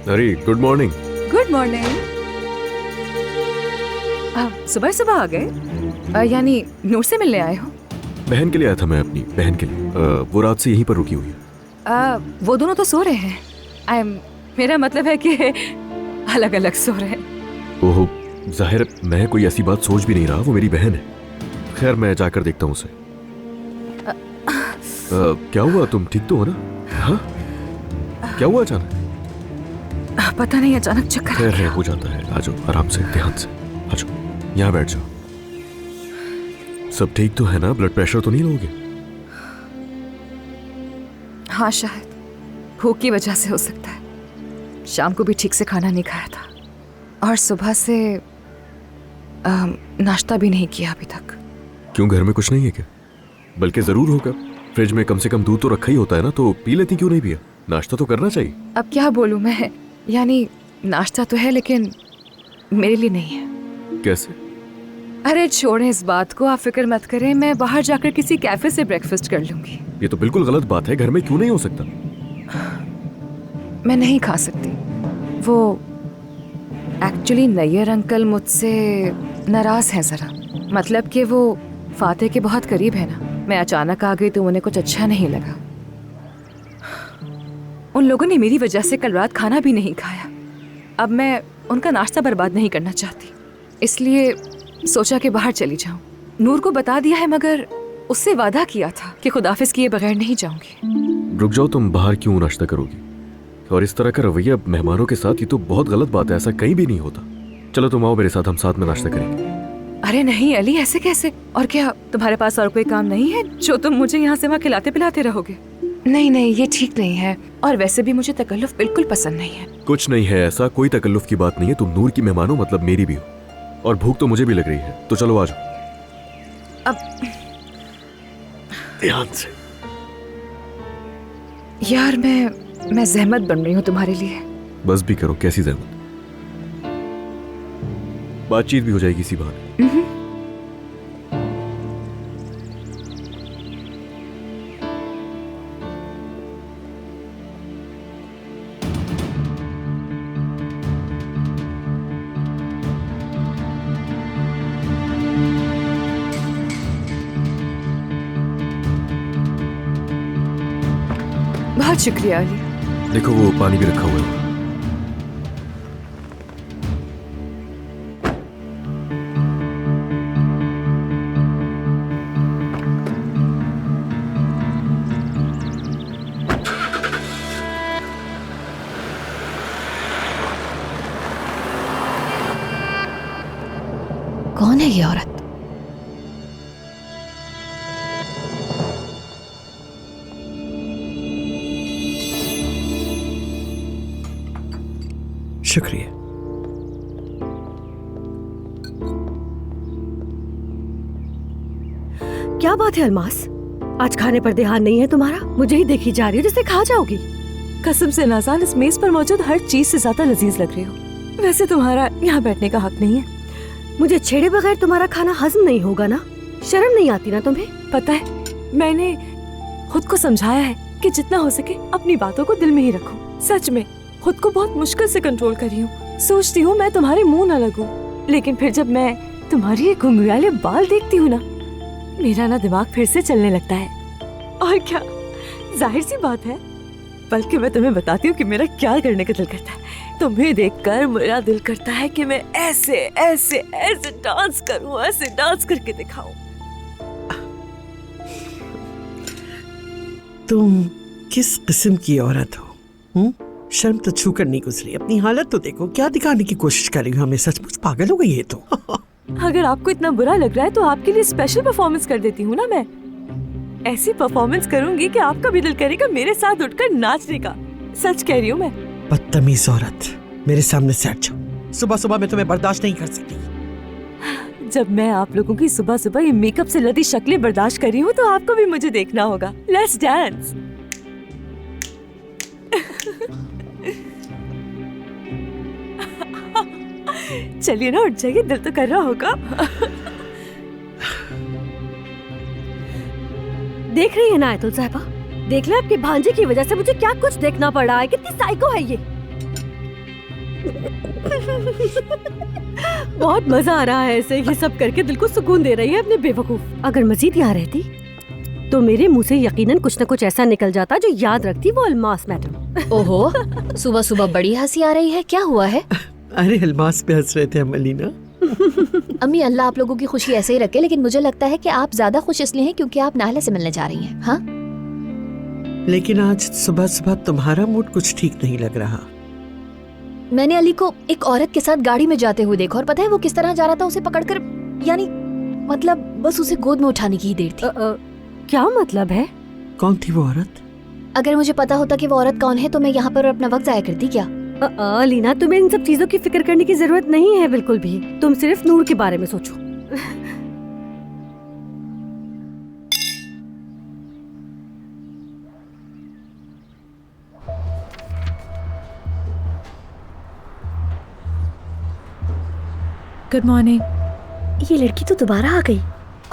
अरे good morning. Good morning. सुबह सुबह आ गए? यानी नूर से मिलने आए हो? बहन के लिए आया था मैं, अपनी बहन के लिए। वो रात से यहीं पर रुकी हुई है। वो दोनों तो सो रहे हैं। मेरा मतलब है कि अलग अलग सो रहे हैं। ओहो, जाहिर मैं कोई ऐसी बात सोच भी नहीं रहा, वो मेरी बहन है। खैर मैं जाकर देखता हूँ उसे। क्या हुआ, तुम ठीक तो हो ना? हाँ, क्या हुआ अचानक? पता नहीं, अचानक चक्कर। खैर हो जाता है, आ जाओ आराम से, ध्यान से आ जाओ, यहाँ बैठ जाओ। सब ठीक तो है ना? ब्लड प्रेशर तो नहीं लोगे? हाँ शायद भूख की वजह से हो सकता है। शाम को भी ठीक से खाना नहीं खाया था और सुबह से नाश्ता भी नहीं किया अभी तक। क्यों, घर में कुछ नहीं है क्या? बल्कि जरूर होगा, फ्रिज में कम से कम दूध तो रखा ही होता है ना, तो पी लेती, क्यों नहीं पिया? नाश्ता तो करना चाहिए। अब क्या बोलूं मैं, यानी नाश्ता तो है लेकिन मेरे लिए नहीं है। कैसे? अरे छोड़ें इस बात को, आप फिक्र मत करें, मैं बाहर जाकर किसी कैफे से ब्रेकफास्ट कर लूंगी। ये तो बिल्कुल गलत बात है, घर में क्यों नहीं हो सकता? मैं नहीं खा सकती। वो एक्चुअली नैयर अंकल मुझसे नाराज हैं जरा, मतलब कि वो फातेह के बहुत करीब है ना। मैं अचानक आ गई तो उन्हें कुछ अच्छा नहीं लगा। उन लोगों ने मेरी वजह से कल रात खाना भी नहीं खाया। अब मैं उनका नाश्ता बर्बाद नहीं करना चाहती, इसलिए सोचा कि बाहर चली जाऊं। नूर को बता दिया है, मगर उससे वादा किया था कि खुदाफिज किए बगैर नहीं जाऊंगी। रुक जाओ, तुम बाहर क्यों नाश्ता करोगी? और इस तरह का रवैया मेहमानों के साथ, ये तो बहुत गलत बात है, ऐसा कहीं भी नहीं होता। चलो तुम आओ मेरे साथ, हम साथ में नाश्ता करेंगे। अरे नहीं अली, ऐसे कैसे? और क्या तुम्हारे पास और कोई काम नहीं है जो तुम मुझे यहाँ से वहाँ खिलाते पिलाते रहोगे? नहीं नहीं, ये ठीक नहीं है, और वैसे भी मुझे तकल्लुफ बिल्कुल पसंद नहीं है। कुछ नहीं है ऐसा, कोई तकल्लुफ की बात नहीं है। तुम नूर की मेहमान हो, मतलब मेरी भी हो, और भूख तो मुझे भी लग रही है, तो चलो आ जाओ। अब ध्यान से। यार मैं जहमत बन रही हूँ तुम्हारे लिए। बस भी करो, कैसी जहमत? बातचीत भी हो जाएगी इसी बहाने। बहुत शुक्रिया अली। देखो वो पानी भी रखा हुआ है। कौन है ये औरत? शुक्रिया। क्या बात है अलमास, आज खाने पर ध्यान नहीं है तुम्हारा? मुझे ही देखी जा रही हो जैसे खा जाओगी। कसम से नाज़ान, इस मेज पर मौजूद हर चीज से ज्यादा लजीज लग रही हो। वैसे तुम्हारा यहाँ बैठने का हक नहीं है। मुझे छेड़े बगैर तुम्हारा खाना हजम नहीं होगा ना? शर्म नहीं आती ना तुम्हें? पता है, मैंने खुद को समझाया है कि जितना हो सके अपनी बातों को दिल में ही रखो। सच में खुद को बहुत मुश्किल से कंट्रोल कर रही हूँ। सोचती हूँ मैं तुम्हारे मुंह न लगूं, लेकिन फिर जब मैं तुम्हारी ये घुंघराले बाल देखती हूँ ना, मेरा ना दिमाग फिर से चलने लगता है। और क्या, जाहिर सी बात है, बल्कि मैं तुम्हें बताती हूँ कि मेरा क्या करने का दिल करता है। तुम्हें देखकर मेरा दिल करता है कि मैं ऐसे ऐसे ऐसे डांस करूँ, ऐसे डांस करके दिखाऊं। तुम किस किस्म की औरत हो? शर्म तो छू कर नहीं गुजरी। अपनी हालत तो देखो, क्या दिखाने की कोशिश कर रही हो हमें? सचमुच पागल हो गई है तो। अगर आपको इतना बुरा लग रहा है तो आपके लिए स्पेशल परफॉर्मेंस कर देती हूँ ना मैं। ऐसी परफॉर्मेंस करूंगी कि आपका भी दिल करेगा मेरे साथ उठकर नाचने का। सच कह रही हूँ मैं। बदतमीज औरत, मेरे सामने से हट जाओ। सुबह सुबह मैं तुम्हें बर्दाश्त नहीं कर सकती। जब मैं आप लोगों की सुबह सुबह ये मेकअप से लदी शक्लें बर्दाश्त कर रही हूँ, तो आपको भी मुझे देखना होगा। Let's dance. चलिए ना, उठ जाइए, दिल तो कर रहा होगा। देख रही है ना आयतुल साहिबा, देख ले आपके भांजे की वजह से मुझे क्या कुछ देखना पड़ रहा है। कितनी साइको है ये। बहुत मजा आ रहा है ऐसे ये सब करके, दिल को सुकून दे रही है अपने बेवकूफ। अगर मजीद यहाँ रहती तो मेरे मुंह से यकीनन कुछ न कुछ ऐसा निकल जाता जो याद रखती वो अलमास मैडम। ओहो, सुबह सुबह बड़ी हंसी आ रही है, क्या हुआ है? अरे अलमास पे हंस रहे थे हम अलीना। अम्मी, अल्लाह आप लोगों की खुशी ऐसे ही रखे, लेकिन मुझे लगता है कि आप ज्यादा खुश इसलिए हैं क्योंकि आप नाहला से मिलने जा रही हैं। हाँ, लेकिन आज सुबह सुबह तुम्हारा मूड कुछ ठीक नहीं लग रहा। मैंने अली को एक औरत के साथ गाड़ी में जाते हुए देखा और पता है वो किस तरह जा रहा था, उसे पकड़कर, यानी मतलब बस उसे गोद में उठाने की ही देर थी। क्या मतलब है? कौन थी वो औरत? अगर मुझे पता होता कि वो औरत कौन है तो मैं यहाँ पर अपना वक्त जाया करती क्या? अलीना, तुम्हें इन सब चीजों की फिक्र करने की जरूरत नहीं है बिल्कुल भी। तुम सिर्फ नूर के बारे में सोचो। Good morning. ये लड़की तो दोबारा आ गई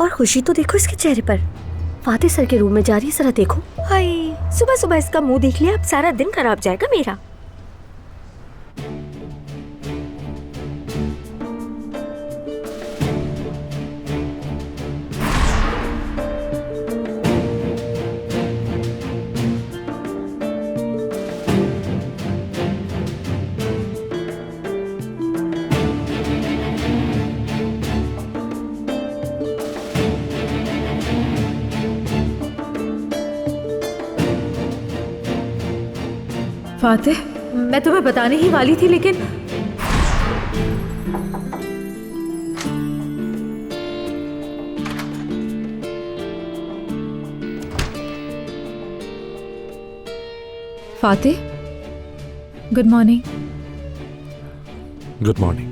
और खुशी तो देखो इसके चेहरे पर। फातिह सर के रूम में जा रही है, जरा देखो। हाय, सुबह सुबह इसका मुंह देख लिया, अब सारा दिन खराब जाएगा मेरा। फातिह, मैं तुम्हें बताने ही वाली थी लेकिन Fatih, good morning. Good morning.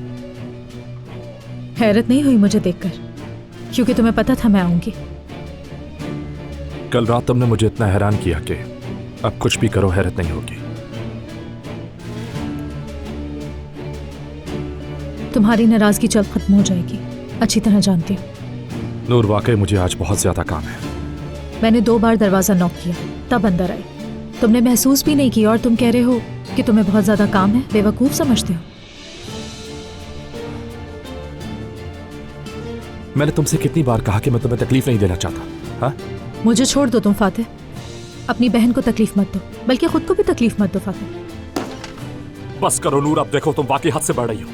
हैरत नहीं हुई मुझे देखकर, क्योंकि तुम्हें पता था मैं आऊंगी। कल रात तुमने मुझे इतना हैरान किया कि अब कुछ भी करो हैरत नहीं होगी। तुम्हारी नाराजगी जल्द खत्म हो जाएगी, अच्छी तरह जानती हूँ। नूर, वाकई मुझे आज बहुत ज्यादा काम है। मैंने 2 बार दरवाजा नॉक किया, तब अंदर आई। तुमने महसूस भी नहीं किया और तुम कह रहे हो कि तुम्हें बहुत ज्यादा काम है। बेवकूफ समझते हो। मैंने तुमसे कितनी बार कहा कि मैं तुम्हें तकलीफ नहीं देना चाहता। हाँ, मुझे छोड़ दो तुम फातिह। अपनी बहन को तकलीफ मत दो, बल्कि खुद को भी तकलीफ मत दो फातिह। बस करो नूर, अब देखो तुम वाकई हद से बढ़ रही हो।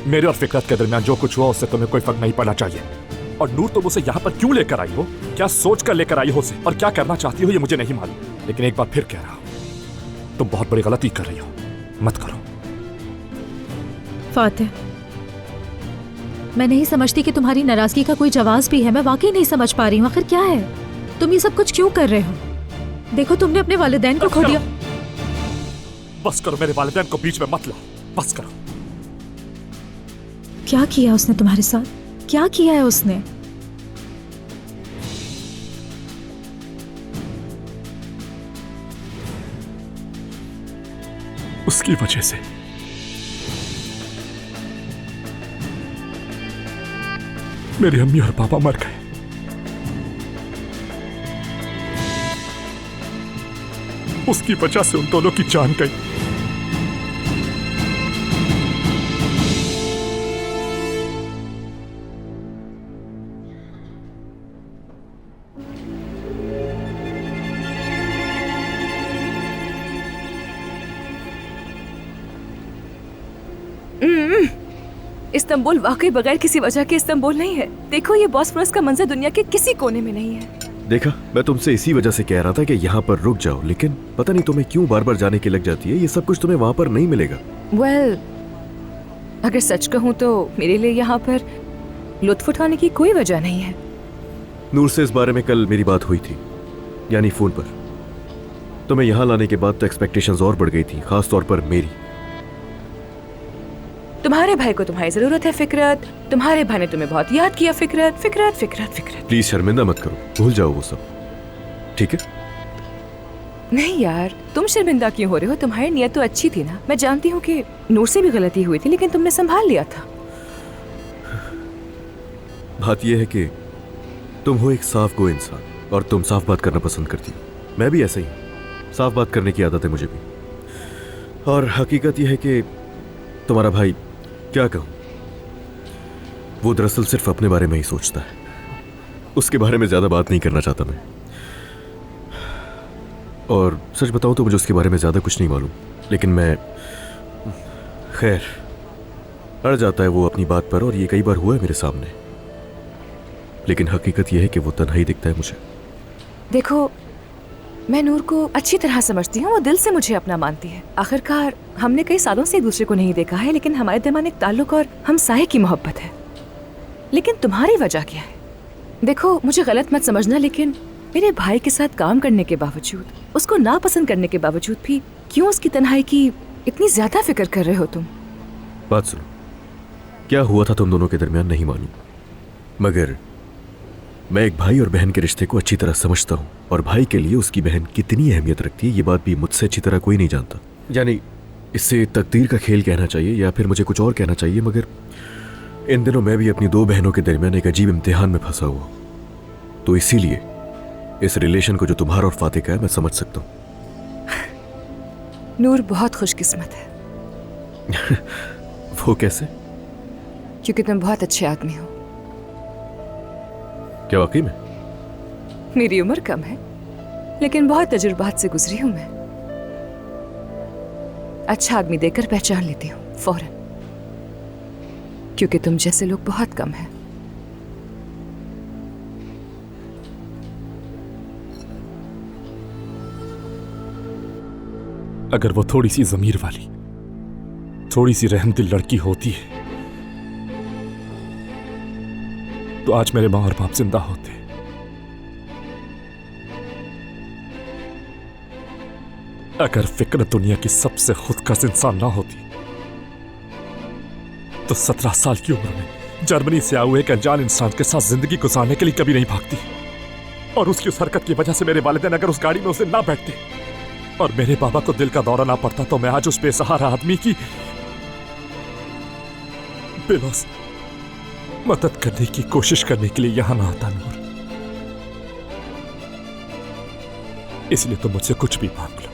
मेरे और फिकरत के दरमियान जो कुछ हुआ उससे तुम्हें कोई फर्क नहीं पड़ना चाहिए। और नूर, तुम उसे यहाँ पर क्यों लेकर आई हो, क्या सोच कर लेकर आई हो उसे, और क्या करना चाहती हो ये मुझे नहीं मालूम, लेकिन एक बार फिर कह रहा हूं, तुम बहुत बड़ी गलती कर रही हो, मत करो। फातिह, मैं नहीं समझती कि तुम्हारी नाराजगी का कोई जवाब भी है। मैं वाकई नहीं समझ पा रही हूँ, आखिर क्या है? तुम ये सब कुछ क्यों कर रहे हो? देखो, तुमने अपने वालिदैन को खो दिया। बस करो, मेरे वालिदैन को बीच में मत लाओ, बस करो। क्या किया उसने तुम्हारे साथ? क्या किया है उसने? उसकी वजह से मेरी अम्मी और पापा मर गए। उसकी वजह से उन दोनों की जान गई। इस्तांबुल वाकई बगैर किसी वजह के इस्तांबुल नहीं है। देखो, ये बॉस्फोरस का मंजर दुनिया के किसी कोने में नहीं है। देखा, मैं तुमसे इसी वजह से कह रहा था कि यहाँ पर रुक जाओ, लेकिन पता नहीं तुम्हें क्यों बार बार जाने की लग जाती है। ये सब कुछ तुम्हें वहाँ पर नहीं मिलेगा। वेल, अगर सच कहूँ तो मेरे लिए यहाँ पर लुत्फ उठाने की कोई वजह नहीं है। नूर से इस बारे में कल मेरी बात हुई थी, यानी फोन पर। तुम्हें यहाँ लाने के बाद तो एक्सपेक्टेशंस और बढ़ गई थी, खास तौर पर मेरी। तुम्हारे भाई को तुम्हारी जरूरत है फिकरत, तुम्हारे भाई ने तुम्हें बहुत याद किया फिकरत, फिकरत, फिकरत, फिकरत। प्लीज शर्मिंदा मत करो, भूल जाओ वो सब, ठीक है? नहीं यार, तुम शर्मिंदा क्यों हो रहे हो? तुम्हारी नियत तो अच्छी थी ना। मैं जानती हूँ कि नूर से भी गलती हुई थी, लेकिन तुमने संभाल लिया था। बात यह है कि तुम हो एक साफ गो इंसान और तुम साफ बात करना पसंद करती हो। मैं भी ऐसा ही हूँ, साफ बात करने की आदत है मुझे भी। और हकीकत यह है कि तुम्हारा भाई, क्या कहूं, वो दरअसल सिर्फ अपने बारे में ही सोचता है। उसके बारे में ज्यादा बात नहीं करना चाहता मैं। और सच बताऊं तो मुझे उसके बारे में ज्यादा कुछ नहीं मालूम, लेकिन मैं खैर अड़ जाता है वो अपनी बात पर, और ये कई बार हुआ है मेरे सामने। लेकिन हकीकत यह है कि वो तन्हाई दिखता है मुझे। देखो, मैं नूर को अच्छी तरह समझती हूँ। वो दिल से मुझे अपना मानती है। आखिरकार हमने कई सालों से एक दूसरे को नहीं देखा है, लेकिन हमारे दरमियान एक ताल्लुक और हम साये की मोहब्बत है। लेकिन तुम्हारी वजह क्या है? देखो, मुझे गलत मत समझना, लेकिन मेरे भाई के साथ काम करने के बावजूद, उसको नापसंद करने के बावजूद भी क्यों उसकी तन्हाई की इतनी ज्यादा फिक्र कर रहे हो तुम? बात सुनो, क्या हुआ था तुम दोनों के दरमियान नहीं मालूम, मगर मैं एक भाई और बहन के रिश्ते को अच्छी तरह समझता हूँ, और भाई के लिए उसकी बहन कितनी अहमियत रखती है ये बात भी मुझसे अच्छी तरह कोई नहीं जानता। यानी इससे तकदीर का खेल कहना चाहिए या फिर मुझे कुछ और कहना चाहिए, मगर इन दिनों मैं भी अपनी दो बहनों के दरमियान एक अजीब इम्तिहान में फंसा हुआ। तो इसीलिए इस रिलेशन को जो तुम्हारा और फातिह का है मैं समझ सकता हूँ। नूर बहुत खुशकिस्मत है। वो कैसे? क्योंकि तुम बहुत अच्छे आदमी हो। क्या वाकई में? मेरी उम्र कम है, लेकिन बहुत तजुर्बात से गुजरी हूं मैं। अच्छा आदमी देखकर पहचान लेती हूँ फौरन, क्योंकि तुम जैसे लोग बहुत कम हैं। अगर वो थोड़ी सी ज़मीर वाली, थोड़ी सी रहमदिल लड़की होती है तो आज मेरे माँ और बाप जिंदा होते। अगर फिक्र दुनिया की सबसे खुदकश इंसान ना होती तो 17 साल की उम्र में जर्मनी से आए हुए एक अनजान इंसान के साथ जिंदगी गुजारने के लिए कभी नहीं भागती। और उसकी उस हरकत की वजह से मेरे वालिदैन अगर उस गाड़ी में उसे ना बैठते और मेरे बाबा को दिल का दौरा ना पड़ता तो मैं आज उस बेसहारा आदमी की बेलौस मदद करने की कोशिश करने के लिए यहां ना आता नूर। इसलिए तुम मुझसे कुछ भी मांग लो,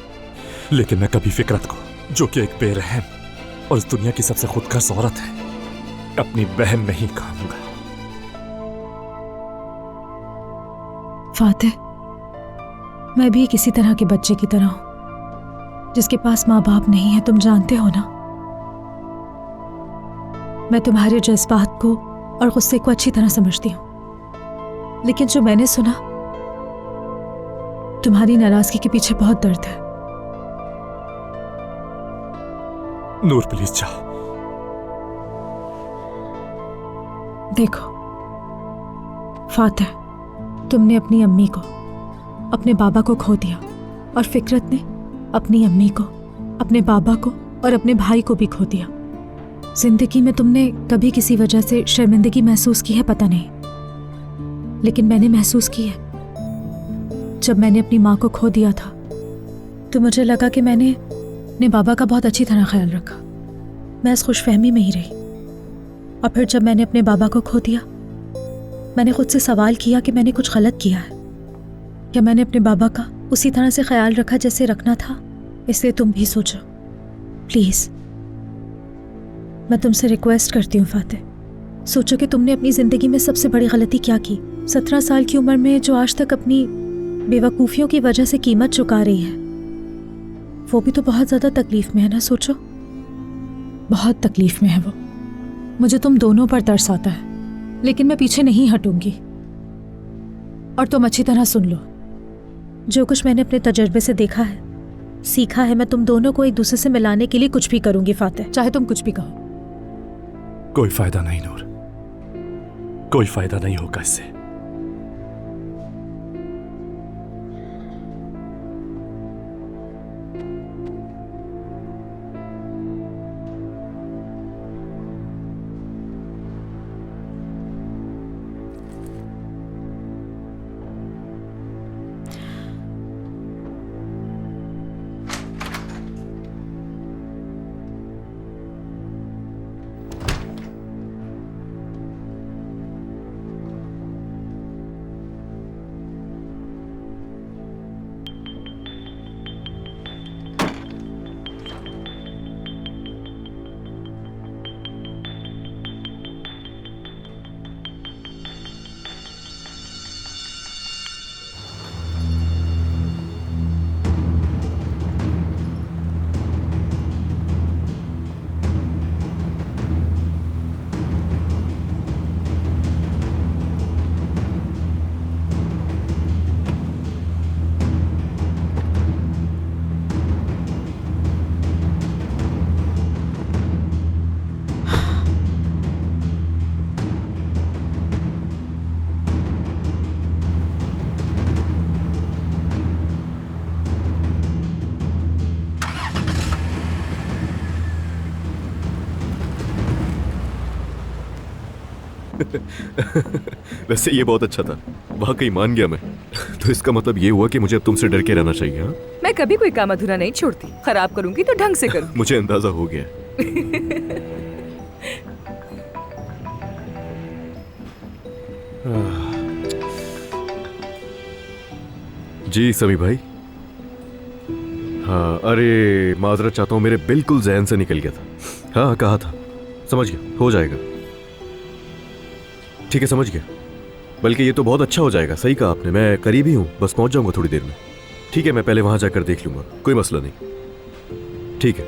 लेकिन मैं कभी फिकरत को, जो कि एक बेरहम और इस दुनिया की सबसे खुदगर्ज औरत है, अपनी बहन नहीं कहूंगा। फातिह, मैं भी किसी तरह के बच्चे की तरह हूं जिसके पास माँ बाप नहीं है, तुम जानते हो ना। मैं तुम्हारे जज्बात को और गुस्से को अच्छी तरह समझती हूं, लेकिन जो मैंने सुना, तुम्हारी नाराजगी के पीछे बहुत दर्द है। नूर प्लीज जाओ। देखो फातिह, तुमने अपनी अम्मी को, अपने बाबा को खो दिया, और फिकरत ने अपनी अम्मी को, अपने बाबा को और अपने भाई को भी खो दिया। जिंदगी में तुमने कभी किसी वजह से शर्मिंदगी महसूस की है पता नहीं, लेकिन मैंने महसूस की है। जब मैंने अपनी माँ को खो दिया था तो मुझे लगा कि मैंने अपने बाबा का बहुत अच्छी तरह ख्याल रखा। मैं इस खुशफहमी में ही रही, और फिर जब मैंने अपने बाबा को खो दिया, मैंने खुद से सवाल किया कि मैंने कुछ गलत किया है, क्या मैंने अपने बाबा का उसी तरह से ख्याल रखा जैसे रखना था। इसलिए तुम भी सोचो प्लीज, मैं तुमसे रिक्वेस्ट करती हूँ फातिह, सोचो कि तुमने अपनी जिंदगी में सबसे बड़ी गलती क्या की। 17 साल की उम्र में जो आज तक अपनी बेवकूफ़ियों की वजह से कीमत चुका रही है, वो भी तो बहुत ज़्यादा तकलीफ में है ना। सोचो, बहुत तकलीफ में है वो। मुझे तुम दोनों पर तरस आता है, लेकिन मैं पीछे नहीं हटूंगी। और तुम अच्छी तरह सुन लो, जो कुछ मैंने अपने तजर्बे से देखा है, सीखा है, मैं तुम दोनों को एक दूसरे से मिलाने के लिए कुछ भी करूंगी फातिह, चाहे तुम कुछ भी कहो। कोई फायदा नहीं नूर, कोई फायदा नहीं होगा इससे। वैसे ये बहुत अच्छा था, वाकई मान गया मैं। तो इसका मतलब ये हुआ कि मुझे अब तुमसे डर के रहना चाहिए, हाँ? मैं कभी कोई काम अधूरा नहीं छोड़ती। खराब करूंगी तो ढंग से करूंगी। मुझे अंदाजा हो गया। जी समी भाई। हाँ, अरे माजरत चाहता हूँ, मेरे बिल्कुल जहन से निकल गया था। हाँ कहा था, समझ गया, हो जाएगा। ठीक है, समझ गया। बल्कि ये तो बहुत अच्छा हो जाएगा, सही कहा आपने। मैं करीब ही हूँ, बस पहुंच जाऊंगा थोड़ी देर में। ठीक है, मैं पहले वहां जाकर देख लूंगा, कोई मसला नहीं। ठीक है,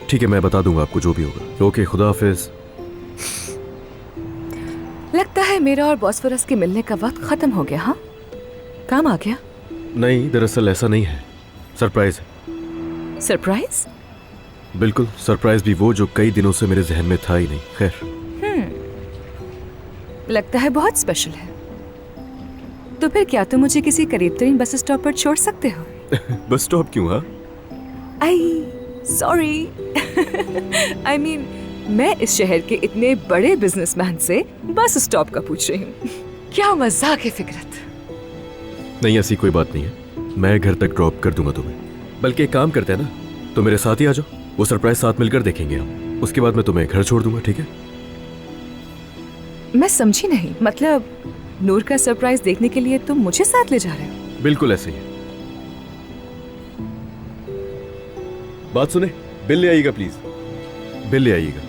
ठीक है, मैं बता दूंगा आपको जो भी होगा। ओके, खुदा हाफिज। लगता है मेरा और बॉस्फोरस के मिलने का वक्त खत्म हो गया। हाँ, काम आ गया? नहीं, दरअसल ऐसा नहीं है, सरप्राइज है। सरप्राइज? बिल्कुल सरप्राइज भी वो जो कई दिनों से मेरे जहन में था ही नहीं। खैर, लगता है बहुत स्पेशल है। तो फिर क्या तुम मुझे किसी करीब तरीन बस स्टॉप पर छोड़ सकते हो? बस स्टॉप क्यों? हाँ, आई सॉरी। आई मीन, मैं इस शहर के इतने बड़े बिजनेसमैन से बस स्टॉप का पूछ रही हूँ। क्या मजाक है फिकरत। नहीं ऐसी कोई बात नहीं है, मैं घर तक ड्रॉप कर दूंगा तुम्हें। बल्कि एक काम करते हैं ना, तो मेरे साथ ही आ जाओ, वो सरप्राइज साथ मिलकर देखेंगे हम। उसके बाद मैं तुम्हें घर छोड़ दूंगा, ठीक है? मैं समझी नहीं, मतलब नूर का सरप्राइज देखने के लिए तुम मुझे साथ ले जा रहे हो? बिल्कुल ऐसे ही है। बात सुने, बिल ले आइएगा प्लीज, बिल ले आइएगा।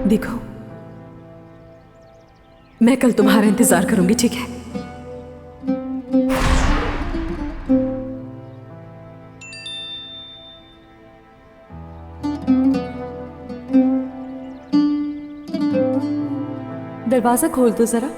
देखो, मैं कल तुम्हारा इंतजार करूंगी, ठीक है? दरवाजा खोल दो जरा।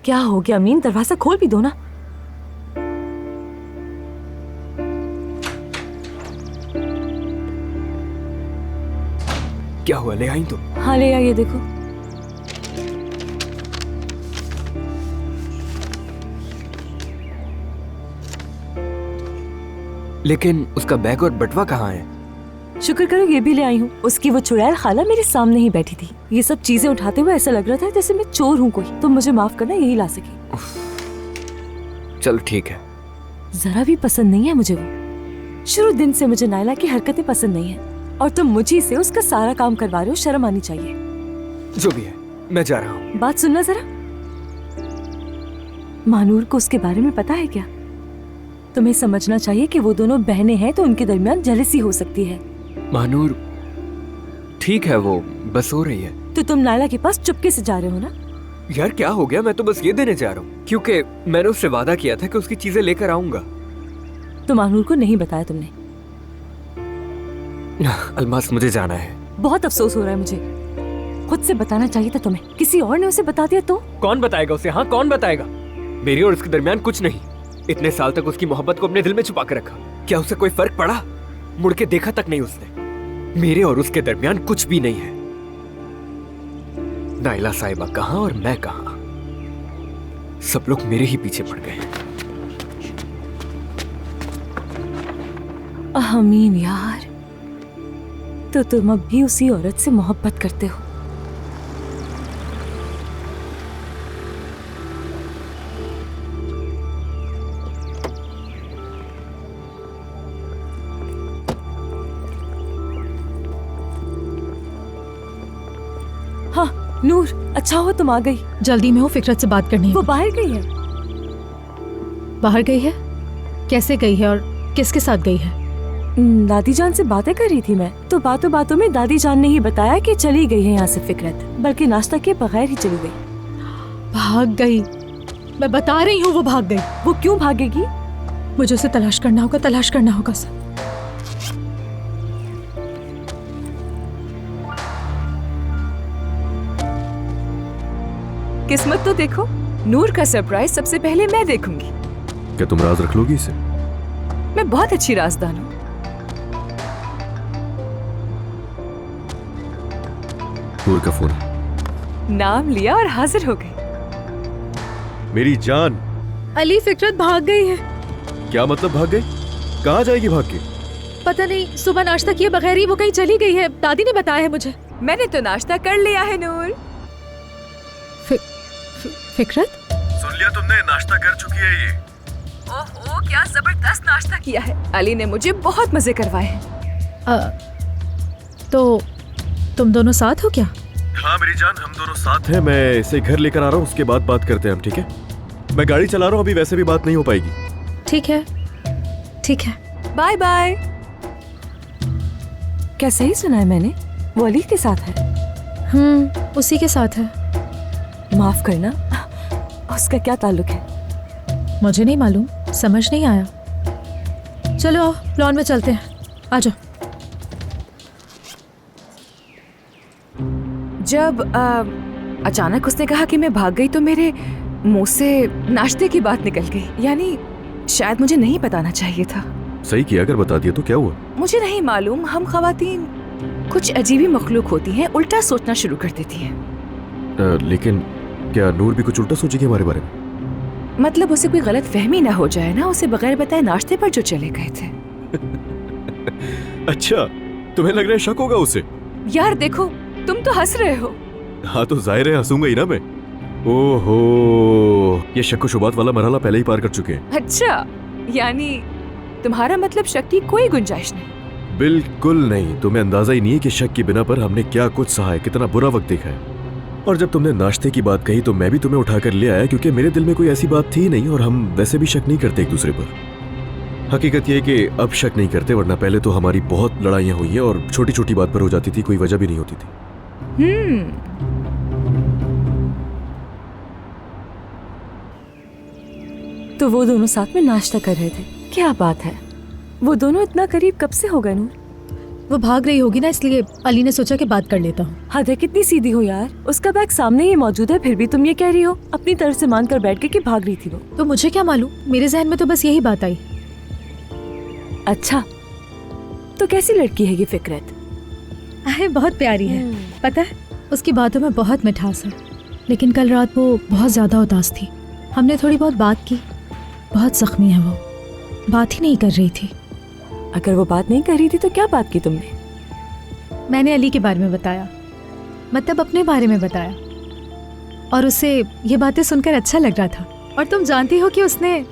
क्या हो गया अमीन? दरवाजा खोल भी दो ना। क्या हुआ, ले आई तुम? हाँ ले आइए, देखो। लेकिन उसका बैग और बटवा कहाँ है? शुक्र करो ये भी ले आई हूँ। उसकी वो चुड़ैल खाला मेरे सामने ही बैठी थी। ये सब चीजें उठाते हुए ऐसा लग रहा था जैसे मैं चोर हूँ कोई। तुम मुझे माफ करना, यही ला सकी। चलो ठीक है। जरा भी पसंद नहीं है मुझे वो। शुरू दिन से मुझे नायला की हरकतें पसंद नहीं है और तुम मुझी से उसका सारा काम करवा रहे हो। शर्म आनी चाहिए। जो भी है, मैं जा रहा हूँ। बात सुनना जरा। मानूर को उसके बारे में पता है क्या? तुम्हें समझना चाहिए कि वो दोनों बहनें हैं तो उनके दरमियान जेलसी हो सकती है। महानूर ठीक है, वो बस हो रही है। तो तुम नायला के पास चुपके से जा रहे हो ना? यार क्या हो गया, मैं तो बस ये देने जा रहा हूँ क्योंकि मैंने उससे वादा किया था कि उसकी चीजें लेकर आऊंगा। तो मानूर को नहीं बताया तुमने? अलमास, मुझे जाना है। बहुत अफसोस हो रहा है मुझे। खुद से बताना चाहिए था तुम्हें। किसी और ने उसे बता दिया तो? कौन बताएगा उसे? हाँ, कौन बताएगा? मेरी और उसके दरमियान कुछ नहीं। इतने साल तक उसकी मोहब्बत को अपने दिल में छुपा कर रखा। क्या उसे कोई फर्क पड़ा? मुड़ के देखा तक नहीं उसने। मेरे और उसके दरमियान कुछ भी नहीं है। नाइला साहिबा कहाँ और मैं कहाँ, सब लोग मेरे ही पीछे पड़ गए। अमीन यार, तो तुम अब भी उसी औरत से मोहब्बत करते हो? हाँ, नूर, अच्छा हो तुम आ गई। जल्दी में हो, फिकरत से बात करनी है। वो बाहर गई है। बाहर गई है? कैसे गई है और किसके साथ गई है? दादी जान से बातें कर रही थी मैं, तो बातों बातों में दादी जान ने ही बताया कि चली गई है यहाँ से फिकरत, बल्कि नाश्ता के बगैर ही चली गई। भाग गई? मैं बता रही हूँ वो भाग गई। वो क्यों भागेगी? मुझे उसे तलाश करना होगा सर। किस्मत तो देखो, नूर का सरप्राइज सबसे पहले मैं देखूंगी। क्या तुम राज रख लोगी इसे? मैं बहुत अच्छी राजदान हूँ। नूर का फोन। नाम लिया और हाजिर हो गई। मेरी जान। अली, फिकरत भाग गई है। क्या मतलब भाग गई? कहाँ जाएगी भाग के? पता नहीं, सुबह नाश्ता किए बगैर ही वो कहीं चली गई है। दादी ने बताया है मुझे। मैंने तो नाश्ता कर लिया है नूर। फिकरत, सुन लिया तुमने? नाश्ता कर चुकी है ये। ओहो, क्या जबरदस्त नाश्ता किया है। अली ने मुझे बहुत मजे करवाए हैं। तो तुम दोनों साथ हो क्या? हाँ मेरी जान, हम दोनों साथ हैं। मैं इसे घर लेकर आ रहा हूँ, उसके बाद बात करते हैं हम, ठीक है? मैं गाड़ी चला रहा हूँ, अभी वैसे भी बात नहीं हो पाएगी। ठीक है, ठीक है। Bye bye. क्या सही सुना है मैंने? वो अली के साथ है? उसी के साथ है। माफ करना, उसका क्या ताल्लुक है? मुझे नहीं मालूम, समझ नहीं आया। चलो आओ, लॉन में चलते हैं। आ जाओ। जब अचानक उसने कहा कि मैं भाग गई तो मेरे मुंह से नाश्ते की बात निकल गई। यानी शायद मुझे नहीं बताना चाहिए था। सही किया, अगर बता दिया तो क्या हुआ? मुझे नहीं मालूम, हम ख्वातीन कुछ अजीबी मखलूक होती हैं, उल्टा सोचना शुरू कर देती हैं। लेकिन क्या नूर भी कुछ उल्टा सोचेगी हमारे बारे में? मतलब उसे कोई गलत फहमी ना हो जाए ना, उसे बगैर बताए नाश्ते पर जो चले गए थे। अच्छा, तुम्हें लग रहा है शक होगा उसे? यार देखो, तुम तो हंस रहे हो। हाँ तो जाहिर है हंसूंगा ही ना मैं। ओहो, ये शक शुबात वाला मरहला पहले ही पार कर चुके हैं। अच्छा, यानी तुम्हारा मतलब शक की कोई गुंजाइश नहीं? बिल्कुल नहीं। तुम्हें अंदाजा ही नहीं है कि शक की बिना पर हमने क्या कुछ सहा है, कितना बुरा वक्त देखा है। और जब तुमने नाश्ते की बात कही तो मैं भी तुम्हें उठाकर ले आया, क्योंकि मेरे दिल में कोई ऐसी बात थी नहीं और हम वैसे भी शक नहीं करते एक दूसरे पर। हकीकत यह है कि अब शक नहीं करते, वरना पहले तो हमारी बहुत लड़ाइयाँ हुई हैं और छोटी छोटी बात पर हो जाती थी, कोई वजह भी नहीं होती थी। तो वो दोनों साथ में नाश्ता कर रहे थे, क्या बात है? वो दोनों इतना करीब कब से हो गए नूर? वो भाग रही होगी ना, इसलिए अली ने सोचा कि बात कर लेता हूँ। हद है, कितनी सीधी हो यार। उसका बैग सामने ही मौजूद है, फिर भी तुम ये कह रही हो अपनी तरफ से मान कर बैठ के कि भाग रही थी वो। तो मुझे क्या मालूम, मेरे जहन में तो बस यही बात आई। अच्छा, तो कैसी लड़की है ये फिकरत? अरे बहुत प्यारी है, पता है उसकी बातों में बहुत मिठास है। लेकिन कल रात वो बहुत ज्यादा उदास थी। हमने थोड़ी बहुत बात की, बहुत जख्मी है वो, बात ही नहीं कर रही थी। अगर वो बात नहीं कर रही थी तो क्या बात की तुमने? मैंने अली के बारे में बताया, मतलब अपने बारे में बताया, और उसे ये बातें सुनकर अच्छा लग रहा था। और तुम जानती हो कि उसने,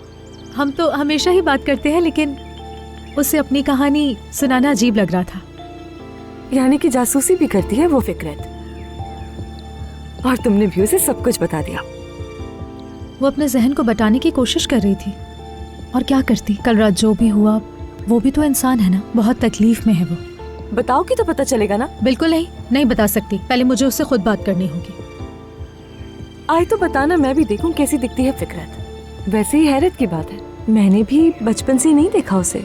हम तो हमेशा ही बात करते हैं, लेकिन उसे अपनी कहानी सुनाना अजीब लग रहा था। यानी कि जासूसी भी करती है वो फिकरत, और तुमने भी उसे सब कुछ बता दिया। वो अपने जहन को बटाने की कोशिश कर रही थी, और क्या करती। कल रात जो भी हुआ, वो भी तो इंसान है ना, बहुत तकलीफ में है वो। बताओगी तो पता चलेगा ना। बिल्कुल नहीं बता सकती, पहले मुझे उससे खुद बात करनी होगी। आए तो बताना, मैं भी देखूं कैसी दिखती है फिकरत। वैसे ही हैरत की बात है, मैंने भी बचपन से नहीं देखा उसे।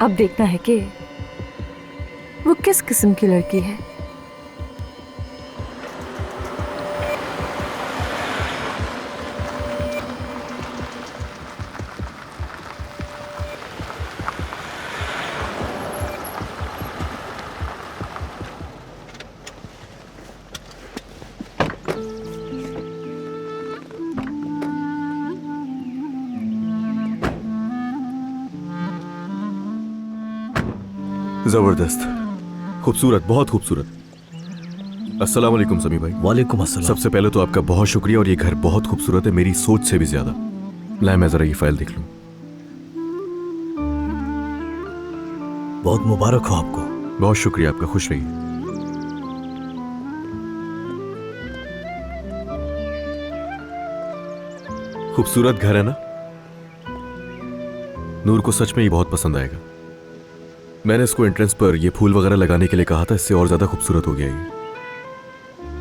अब देखना है कि वो किस किस्म की लड़की है। जबरदस्त, खूबसूरत, बहुत खूबसूरत। अस्सलाम वालेकुम समी भाई। वालेकुम अस्सलाम। सबसे पहले तो आपका बहुत शुक्रिया, और ये घर बहुत खूबसूरत है, मेरी सोच से भी ज्यादा। लाए मैं जरा ये फाइल देख लूं। बहुत मुबारक हो आपको। बहुत शुक्रिया आपका, खुश रहिए। खूबसूरत घर है ना? नूर को सच में ये बहुत पसंद आएगा। मैंने इसको एंट्रेंस पर ये फूल वगैरह लगाने के लिए कहा था, इससे और ज्यादा खूबसूरत हो गया ये।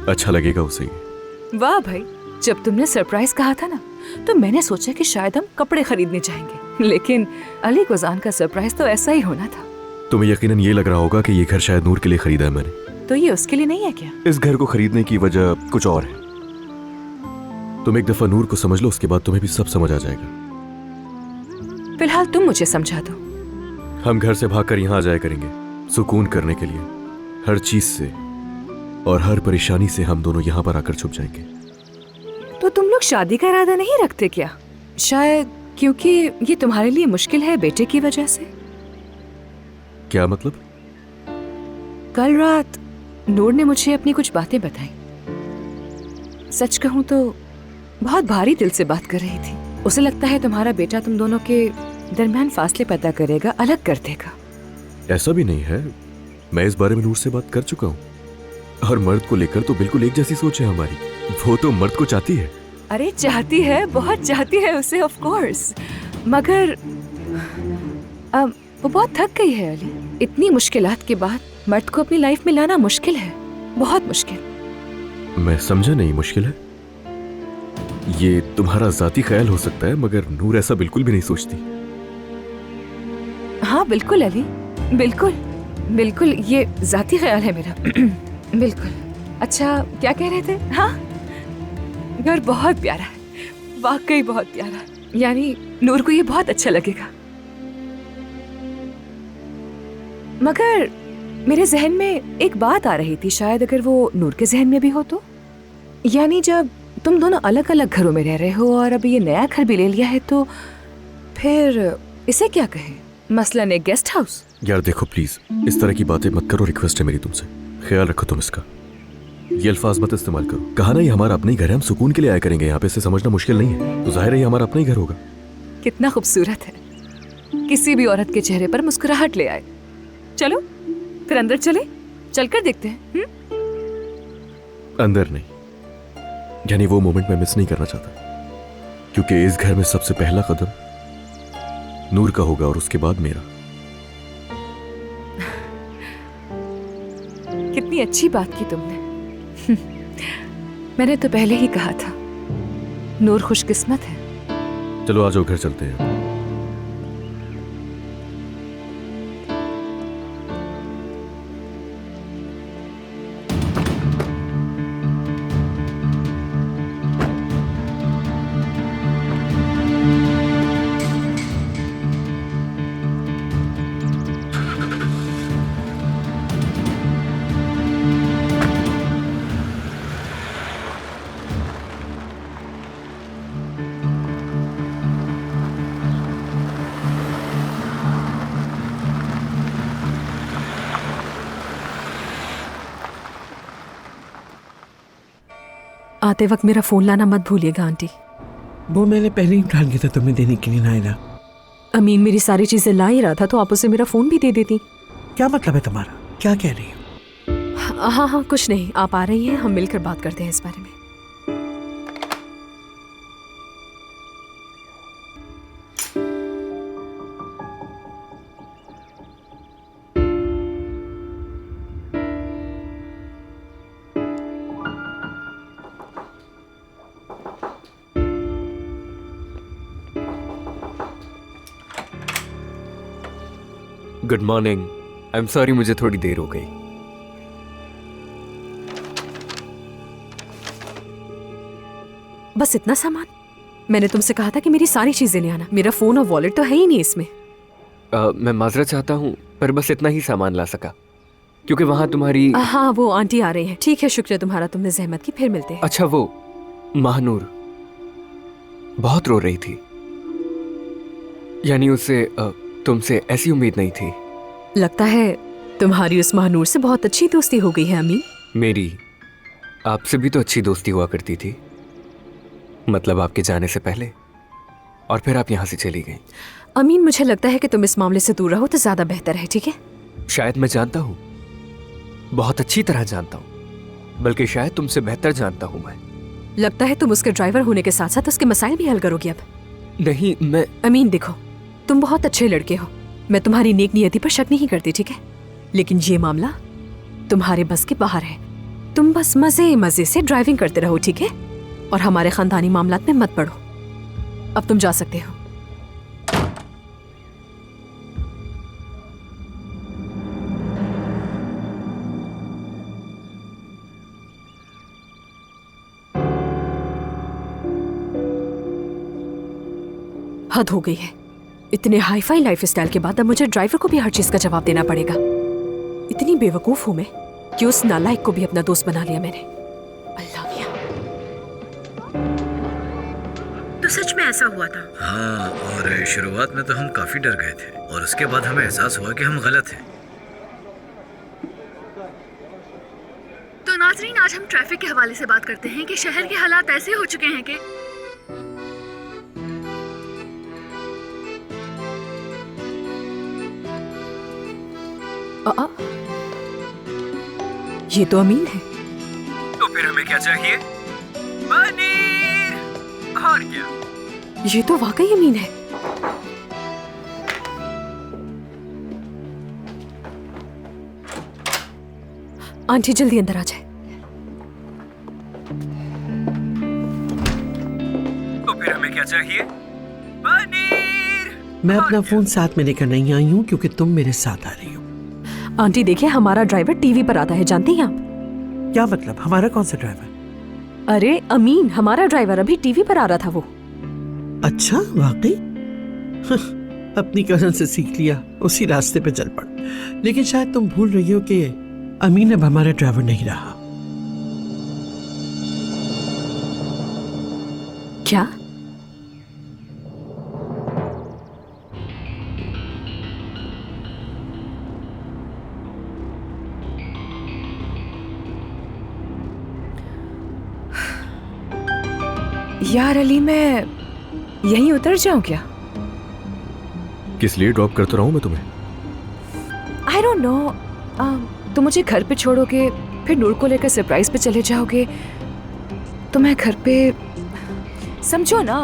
अच्छा लगेगा उसे ये। वाह भाई, जब तुमने सरप्राइज कहा था ना, तो मैंने सोचा कि शायद हम कपड़े खरीदने जाएंगे, लेकिन अली गुजान का सरप्राइज तो ऐसा ही होना था। तुम्हें यकीनन ये लग रहा होगा कि ये घर शायद नूर के लिए खरीदा है मैंने। तो ये उसके लिए नहीं है क्या? इस घर को खरीदने की वजह कुछ और है। तुम एक दफा नूर को समझ लो, उसके बाद तुम्हें भी सब समझ आ जाएगा। फिलहाल तुम मुझे समझा दो। हम घर से भागकर यहाँ आ जाया करेंगे सुकून करने के लिए। हर चीज से और हर परेशानी से हम दोनों यहाँ पर आकर छुप जाएंगे। तो तुम लोग शादी का इरादा नहीं रखते क्या? शायद क्योंकि ये तुम्हारे लिए मुश्किल है बेटे की वजह से। क्या मतलब? कल रात नूर ने मुझे अपनी कुछ बातें बताई। सच कहूं तो बहुत भारी दिल से बात कर रही थी। उसे लगता है तुम्हारा बेटा तुम दोनों के दरमियान फासले पैदा करेगा, अलग कर देगा। ऐसा भी नहीं है, मैं इस बारे में नूर से बात कर चुका हूँ। और मर्द को लेकर तो बिल्कुल एक जैसी सोच है हमारी। वो तो मर्द को चाहती है। अरे चाहती है, बहुत चाहती है उसे, ऑफ कोर्स। मगर अब वो बहुत थक गई है अली। इतनी मुश्किलात के बाद मर्द को अपनी लाइफ में लाना मुश्किल है, बहुत मुश्किल। मैं समझा नहीं, मुश्किल है? ये तुम्हारा जाती ख्याल हो सकता है, मगर नूर ऐसा बिल्कुल भी नहीं सोचती। हाँ बिल्कुल अली, बिल्कुल बिल्कुल, ये जाती ख्याल है मेरा। बिल्कुल। अच्छा क्या कह रहे थे? हाँ, घर बहुत प्यारा है, वाकई बहुत प्यारा। यानी नूर को ये बहुत अच्छा लगेगा। मगर मेरे जहन में एक बात आ रही थी, शायद अगर वो नूर के जहन में भी हो तो। यानी जब तुम दोनों अलग अलग घरों में रह रहे हो और अभी ये नया घर भी ले लिया है, तो फिर इसे क्या कहें, मसलन एक गेस्ट हाउस? यार देखो प्लीज, इस तरह की बातें मत करो, रिक्वेस्ट है मेरी तुमसे। ख्याल रखो तुम इसका, ये अल्फाज मत इस्तेमाल करो। कहा ना ये हमारा अपना ही घर है, हम सुकून के लिए आया करेंगे यहाँ पे, इसे समझना मुश्किल नहीं है। तो जाहिर है ये हमारा अपना ही घर होगा। कितना खूबसूरत है, किसी भी औरत के चेहरे पर मुस्कुराहट ले आए। चलो फिर अंदर चले, चलकर देखते हैं। अंदर नहीं, यानी वो मोमेंट मैं मिस नहीं करना चाहता, क्योंकि इस घर में सबसे पहला कदम नूर का होगा और उसके बाद मेरा। कितनी अच्छी बात की तुमने। मैंने तो पहले ही कहा था, नूर खुशकिस्मत है। चलो आ जाओ, घर चलते हैं। आते वक्त मेरा फोन लाना मत भूलिएगा आंटी। वो मैंने पहले ही उठा लिया था तुम्हें देने के लिए नायरा। अमीन मेरी सारी चीजें ला ही रहा था, तो आप उसे मेरा फोन भी दे देती। क्या मतलब है तुम्हारा, क्या कह रही हो? हाँ हाँ कुछ नहीं, आप आ रही हैं, हम मिलकर बात करते हैं इस बारे में। Good morning. I am sorry, मुझे थोड़ी देर हो गई। बस इतना सामान? मैंने तुमसे कहा था कि मेरी सारी चीजें ले आना। मेरा फोन और वॉलेट तो है ही नहीं इसमें। मैं माजरत चाहता हूँ, पर बस इतना ही सामान ला सका, क्योंकि वहां तुम्हारी हाँ वो आंटी आ रही हैं। ठीक है, शुक्रिया तुम्हारा, तुमने जहमत की। फिर मिलते हैं। अच्छा, वो महानूर बहुत रो रही थी, यानी उसे तुमसे ऐसी उम्मीद नहीं थी। लगता है तुम्हारी उस महानूर से बहुत अच्छी दोस्ती हो गई है अमीन। मेरी आपसे भी तो अच्छी दोस्ती हुआ करती थी, मतलब आपके जाने से पहले, और फिर आप यहाँ से चली गई। अमीन मुझे लगता है कि तुम इस मामले से दूर रहो तो ज्यादा बेहतर है, ठीक है? शायद मैं जानता हूँ, बहुत अच्छी तरह जानता हूँ, बल्कि शायद तुमसे बेहतर जानता हूँ मैं। लगता है तुम उसके ड्राइवर होने के साथ साथ उसके मसाइल भी हल करोगे अब। नहीं, मैं अमीन देखो, तुम बहुत अच्छे लड़के हो, मैं तुम्हारी नेक नियति पर शक नहीं करती, ठीक है, लेकिन ये मामला तुम्हारे बस के बाहर है। तुम बस मजे मजे से ड्राइविंग करते रहो, ठीक है, और हमारे खानदानी मामलात में मत पड़ो। अब तुम जा सकते हो। हद हो गई है। इतने हाई फाई लाइफ स्टाइल के बाद अब मुझे ड्राइवर को भी हर चीज का जवाब देना पड़ेगा। इतनी बेवकूफ हूं मैं कि उस नालायक को भी अपना दोस्त बना लिया मैंने। अल्लाह मियां। तो सच में ऐसा हुआ था? हाँ, और शुरुआत में तो हम काफी डर गए थे और उसके बाद हमें एहसास हुआ कि हम गलत हैं। तो नाज़रीन, आज हम ट्रैफिक के हवाले से बात करते हैं कि शहर के हालात ऐसे हो चुके हैं कि ये तो अमीन है। तो फिर हमें क्या चाहिए? पनीर। और क्या? ये तो वाकई अमीन है। आंटी जल्दी अंदर आ जाए। तो फिर हमें क्या चाहिए? पनीर। मैं अपना फोन साथ में लेकर नहीं आई हूँ क्योंकि तुम मेरे साथ आ रही हो। आंटी देखिए, हमारा ड्राइवर टीवी पर आता है, जानती हैं आप? क्या मतलब? हमारा कौन सा ड्राइवर? अरे अमीन, हमारा ड्राइवर अभी टीवी पर आ रहा था वो। अच्छा, वाकई? अपनी कजन से सीख लिया, उसी रास्ते पे चल पड़। लेकिन शायद तुम भूल रही हो कि अमीन अब हमारा ड्राइवर नहीं रहा। क्या? यार अली, मैं यहीं उतर जाऊं क्या? किस लिए ड्रॉप करता रहा हूं मैं तुम्हें? I don't know. तुम मुझे घर पे छोड़ोगे, फिर नूर को लेकर सरप्राइज पे चले जाओगे, तो मैं घर पे, समझो ना।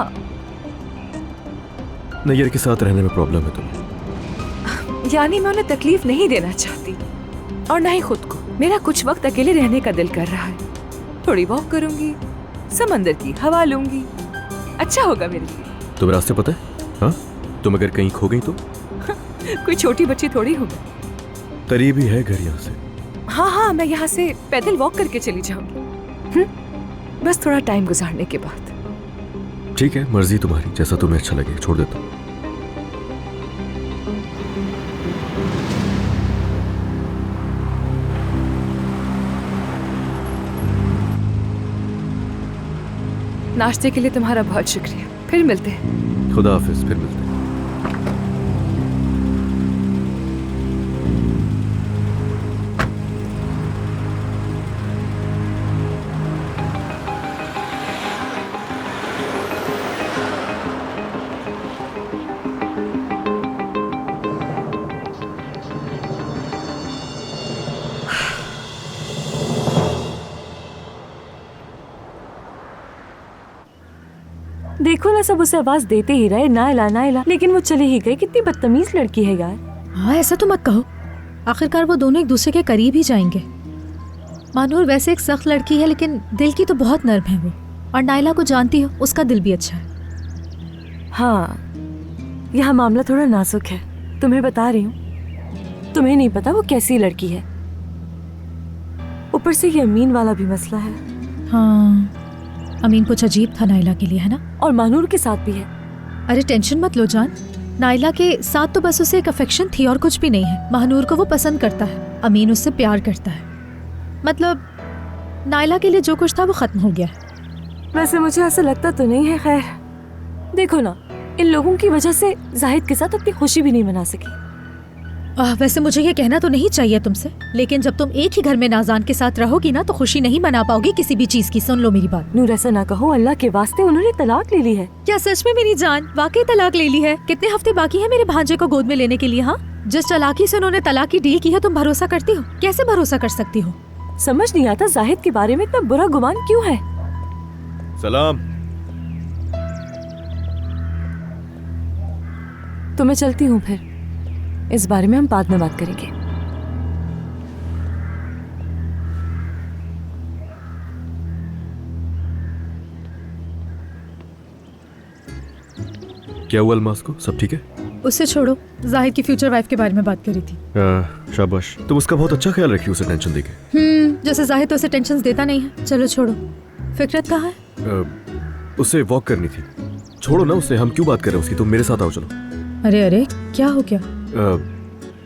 नैयर के साथ रहने में प्रॉब्लम है तुम्हें? यानी मैं उन्हें तकलीफ नहीं देना चाहती और ना ही खुद को। मेरा कुछ वक्त अकेले रहने का दिल कर रहा है। थोड़ी वॉक करूंगी, समंदर की हवा लूंगी, अच्छा होगा मेरे लिए। तुम्हें रास्ते पता है? हाँ, तुम अगर कहीं खो गई तो? कोई छोटी बच्ची थोड़ी होगी। करीब ही है घर यहाँ से। हाँ हाँ, मैं यहाँ से पैदल वॉक करके चली जाऊंगी, बस थोड़ा टाइम गुजारने के बाद। ठीक है, मर्जी तुम्हारी, जैसा तुम्हें अच्छा लगे, छोड़ देता हूँ। नाश्ते के लिए तुम्हारा बहुत शुक्रिया। फिर मिलते हैं। खुदा हाफिज, फिर मिलते हैं। देखो ना, सब उसे आवाज देते ही रहे, नाइला नाइला, लेकिन वो चली ही गई। कितनी बदतमीज लड़की है यार। हाँ, ऐसा तो मत कहो। आखिरकार वो दोनों एक दूसरे के करीब ही जाएंगे। मानूर वैसे एक सख्त लड़की है, लेकिन दिल की तो बहुत नर्म है वो। और नाइला को जानती हो, उसका दिल भी अच्छा है। हाँ, यह मामला थोड़ा नाजुक है, तुम्हें बता रही हूँ। तुम्हें नहीं पता वो कैसी लड़की है। ऊपर से ये अमीन वाला भी मसला है। हाँ, अमीन कुछ अजीब था नाइला के लिए, है ना? और मानूर के साथ भी है। अरे टेंशन मत लो जान, नाइला के साथ तो बस उसे एक अफेक्शन थी और कुछ भी नहीं है। महानूर को वो पसंद करता है, अमीन उससे प्यार करता है। मतलब नाइला के लिए जो कुछ था वो खत्म हो गया। वैसे मुझे ऐसा लगता तो नहीं है। खैर देखो ना, इन लोगों की वजह से जाहिद के साथ अपनी खुशी भी नहीं मना सकी। वैसे मुझे ये कहना तो नहीं चाहिए तुमसे, लेकिन जब तुम एक ही घर में नाजान के साथ रहोगी ना, तो खुशी नहीं मना पाओगी किसी भी चीज की। सुन लो मेरी बात। नूर, ऐसा ना कहो, अल्लाह के वास्ते उन्होंने तलाक ले ली है। क्या सच में मेरी जान वाकई तलाक ले ली है? कितने हफ्ते बाकी है मेरे भांजे को गोद में लेने के लिए? हाँ, जिस चालाकी से उन्होंने तलाक की डील की है, तुम भरोसा करती हो? कैसे भरोसा कर सकती हो? समझ नहीं आता जाहिद के बारे में इतना बुरा गुमान क्यों है। सलाम। तो मैं चलती हूँ फिर। इस बारे में हम बाद में बात करेंगे। क्या हुआ अलमास को? सब ठीक है? उससे छोड़ो, जाहिद की फ्यूचर वाइफ के बारे में बात करी थी। शाबाश, तुम उसका बहुत अच्छा ख्याल रखी, उसे टेंशन देके। जैसे जाहिद तो उसे टेंशन देता नहीं है। चलो छोड़ो, फिकरत कहाँ है? उसे वॉक करनी थी। छोड़ो ना उसे, हम क्यों बात कर रहे हैं उसकी? तुम मेरे साथ आओ, चलो। अरे अरे, क्या हो गया?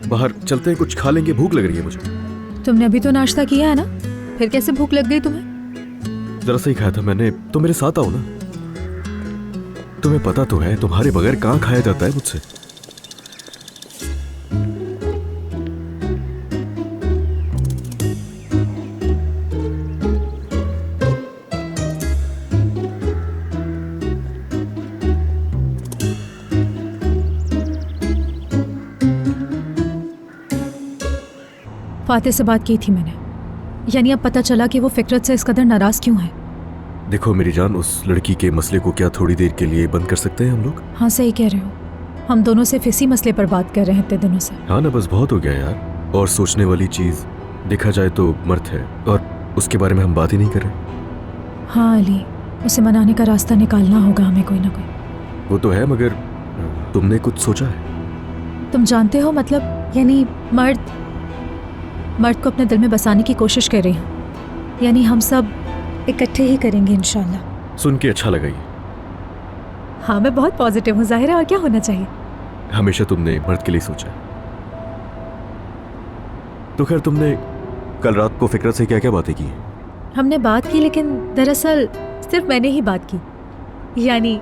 बाहर चलते हैं, कुछ खा लेंगे, भूख लग रही है मुझे। तुमने अभी तो नाश्ता किया है ना, फिर कैसे भूख लग गई तुम्हें? जरा सही खाया था मैंने, तो मेरे साथ आओ ना। तुम्हें पता तो है तुम्हारे बगैर कहाँ खाया जाता है मुझसे। फातिह से बात की थी मैंने, यानी अब पता चला कि वो फिकरत से इस कदर नाराज क्यों है। देखो मेरी जान, उस लड़की के मसले को क्या थोड़ी देर के लिए बंद कर सकते हैं हम लोग? हाँ सही कह रहे हो, हम दोनों सिर्फ इसी मसले पर बात कर रहे हैं इतने दिनों से। हाँ ना, बस बहुत हो गया यार। और सोचने वाली चीज देखा जाए तो मर्द है, और उसके बारे में हम बात ही नहीं कर रहे। हाँ अली, उसे मनाने का रास्ता निकालना होगा हमें कोई ना कोई। वो तो है, मगर तुमने कुछ सोचा है? तुम जानते हो, मतलब यानी मर्द को अपने दिल में बसाने की कोशिश कर रही हूँ, यानी हम सब इकट्ठे ही करेंगे इंशाल्लाह। सुन के अच्छा लगा ये। हाँ मैं बहुत पॉजिटिव हूँ ज़ाहिर है, और क्या होना चाहिए। हमेशा तुमने मर्द के लिए सोचा है। तो खैर, तुमने कल रात को फिकरत से क्या क्या बातें की? हमने बात की, लेकिन दरअसल सिर्फ मैंने ही बात की, यानी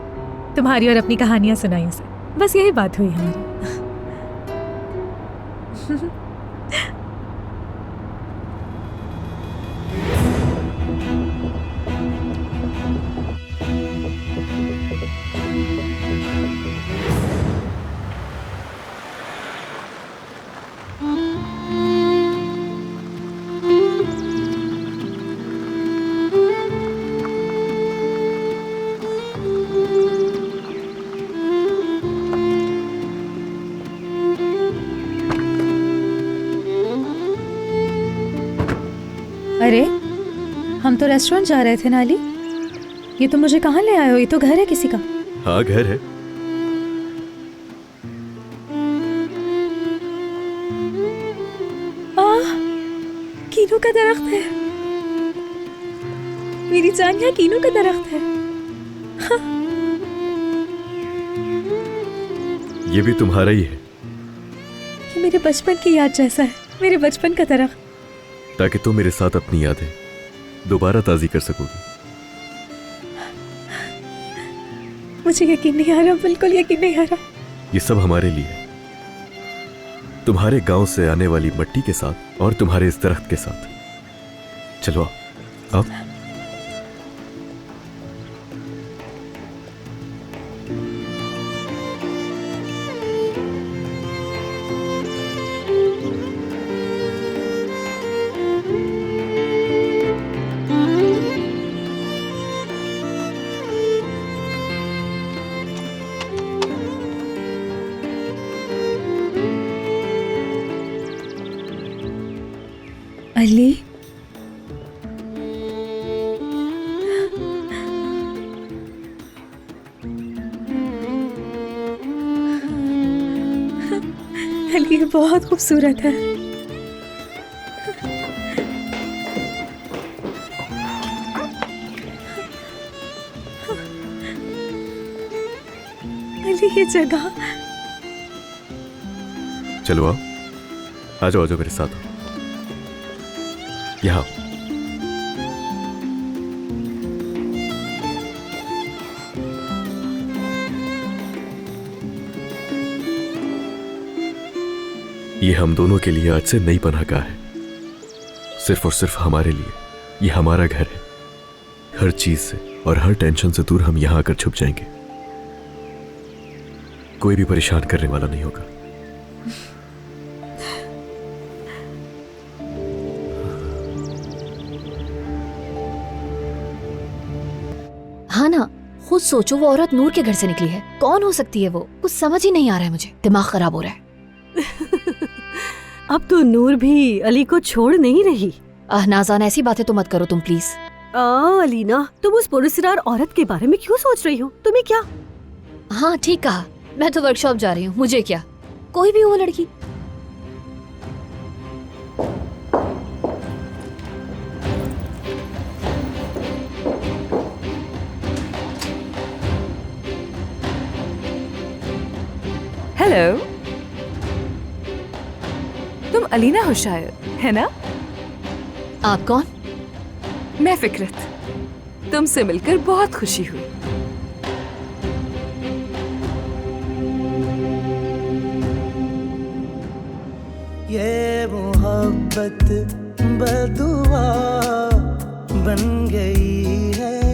तुम्हारी और अपनी कहानियां सुनाई उसे, बस यही बात हुई हमारी। अरे हम तो रेस्टोरेंट जा रहे थे ना अली, ये तो मुझे कहाँ ले आए हो? ये तो घर है किसी का। हाँ घर है। कीनू का दरख्त है, मेरी जान, यहाँ कीनू का दरख्त है। हाँ। ये भी तुम्हारा ही है? ये मेरे बचपन की याद जैसा है, मेरे बचपन का दरख्त। ताकि तुम मेरे साथ अपनी यादें दोबारा ताज़ी कर सकोगी। मुझे यकीन नहीं आ रहा, बिल्कुल यकीन नहीं आ रहा। ये सब हमारे लिए है, तुम्हारे गांव से आने वाली मिट्टी के साथ और तुम्हारे इस दरख्त के साथ। चलो आओ। अली, अली बहुत खूबसूरत है। अली ये जगह। चलो आओ, आ जाओ, आ जाओ मेरे साथ। यहाँ ये हम दोनों के लिए आज से नई पनाहगाह है, सिर्फ और सिर्फ हमारे लिए। ये हमारा घर है, हर चीज से और हर टेंशन से दूर हम यहां आकर छुप जाएंगे। कोई भी परेशान करने वाला नहीं होगा। ना, खुद सोचो वो औरत नूर के घर से निकली है। कौन हो सकती है वो? कुछ समझ ही नहीं आ रहा है मुझे, दिमाग खराब हो रहा है। अब तो नूर भी अली को छोड़ नहीं रही। नाज़ान, ऐसी बातें तो मत करो तुम प्लीज। अलीना, तुम उस पुरस्कार औरत के बारे में क्यों सोच रही हो? तुम्हें क्या? हाँ ठीक कहा, मैं तो वर्कशॉप जा रही हूँ, मुझे क्या, कोई भी वो लड़की। हेलो, तुम अलीना हो शायद, है ना? आप कौन? मैं फिक्रत। तुमसे मिलकर बहुत खुशी हुई। ये मोहब्बत बदुआ बन गई है।